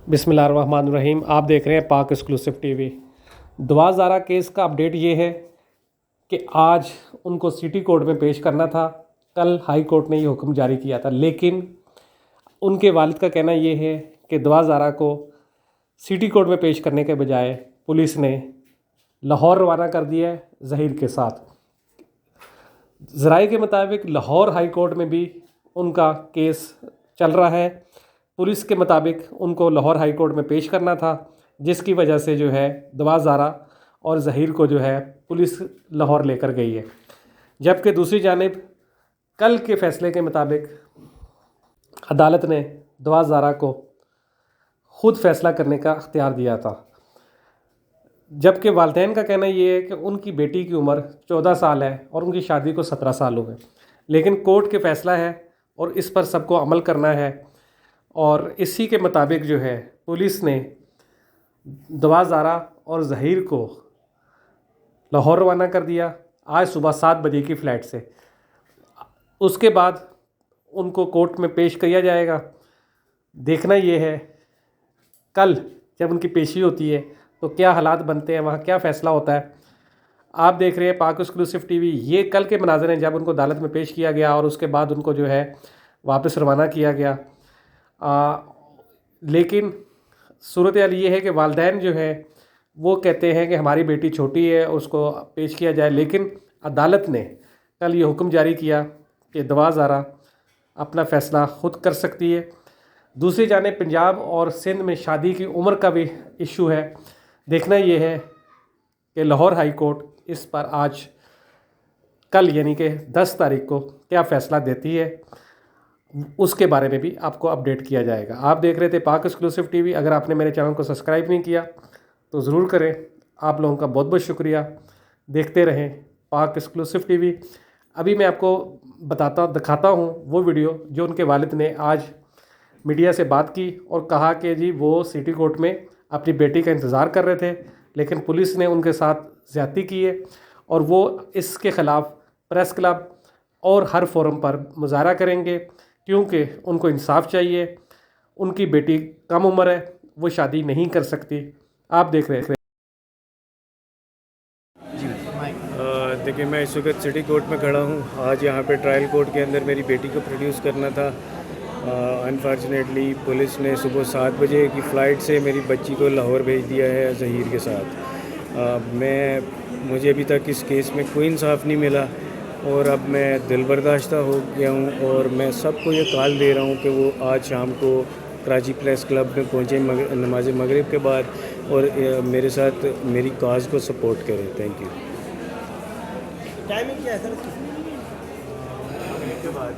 बिस्मिल्लाहिर्रहमानिर्रहीम। आप देख रहे हैं पाक एक्सक्लूसिव टीवी। दवा ज़ारा केस का अपडेट ये है कि आज उनको सिटी कोर्ट में पेश करना था। कल हाई कोर्ट ने ये हुक्म जारी किया था, लेकिन उनके वालिद का कहना ये है कि दवा ज़ारा को सिटी कोर्ट में पेश करने के बजाय पुलिस ने लाहौर रवाना कर दिया है ज़हीर के साथ। ज़राए के मुताबिक लाहौर हाई कोर्ट में भी उनका केस चल रहा है। पुलिस के मुताबिक उनको लाहौर हाई कोर्ट में पेश करना था, जिसकी वजह से जो है दवा ज़ारा और ज़हीर को जो है पुलिस लाहौर लेकर गई है। जबकि दूसरी जानिब कल के फ़ैसले के मुताबिक अदालत ने दवा ज़ारा को ख़ुद फ़ैसला करने का अख्तियार दिया था। जबकि वालिदैन का कहना ये है कि उनकी बेटी की उम्र 14 साल है और उनकी शादी को 17 साल हो गए, लेकिन कोर्ट के फ़ैसला है और इस पर सबको अमल करना है। और इसी के मुताबिक जो है पुलिस ने दवा ज़ारा और ज़हीर को लाहौर रवाना कर दिया आज सुबह 7 बजे की फ़्लाइट से। उसके बाद उनको कोर्ट में पेश किया जाएगा। देखना ये है कल जब उनकी पेशी होती है तो क्या हालात बनते हैं, वहाँ क्या फ़ैसला होता है। आप देख रहे हैं पाक एक्सक्लूसिव टीवी। ये कल के मनाज़र हैं जब उनको अदालत में पेश किया गया और उसके बाद उनको जो है वापस रवाना किया गया। लेकिन सूरत हाल ये है कि वालिदैन जो है वो कहते हैं कि हमारी बेटी छोटी है, उसको पेश किया जाए, लेकिन अदालत ने कल ये हुक्म जारी किया कि दवा ज़ारा अपना फ़ैसला ख़ुद कर सकती है। दूसरी जानिब पंजाब और सिंध में शादी की उम्र का भी इशू है। देखना ये है कि लाहौर हाई कोर्ट इस पर आज कल यानी कि 10 तारीख को क्या फ़ैसला देती है, उसके बारे में भी आपको अपडेट किया जाएगा। आप देख रहे थे पाक एक्सक्लूसिव टीवी। अगर आपने मेरे चैनल को सब्सक्राइब नहीं किया तो ज़रूर करें। आप लोगों का बहुत बहुत शुक्रिया। देखते रहें पाक एक्सक्लूसिव टीवी। अभी मैं आपको दिखाता हूँ वो वीडियो जो उनके वालिद ने आज मीडिया से बात की और कहा कि जी वो सिटी कोर्ट में अपनी बेटी का इंतज़ार कर रहे थे, लेकिन पुलिस ने उनके साथ ज़्यादती की है और वो इसके ख़िलाफ़ प्रेस क्लब और हर फोरम पर मुज़ाहरा करेंगे, क्योंकि उनको इंसाफ चाहिए। उनकी बेटी कम उम्र है, वो शादी नहीं कर सकती। आप देख रहे हैं। देखिए, मैं इस वक्त सिटी कोर्ट में खड़ा हूँ। आज यहाँ पे ट्रायल कोर्ट के अंदर मेरी बेटी को प्रोड्यूस करना था। अनफॉर्चुनेटली पुलिस ने सुबह 7 बजे की फ़्लाइट से मेरी बच्ची को लाहौर भेज दिया है ज़हीर के साथ। मुझे अभी तक इस केस में कोई इंसाफ नहीं मिला और अब मैं दिल बर्दाश्ता हो गया हूँ और मैं सबको ये कॉल दे रहा हूँ कि वो आज शाम को कराची प्रेस क्लब में पहुँचे नमाज मगरिब के बाद और मेरे साथ मेरी काज को सपोर्ट करें। Thank you. टाइमिंग क्या है सर? के बाद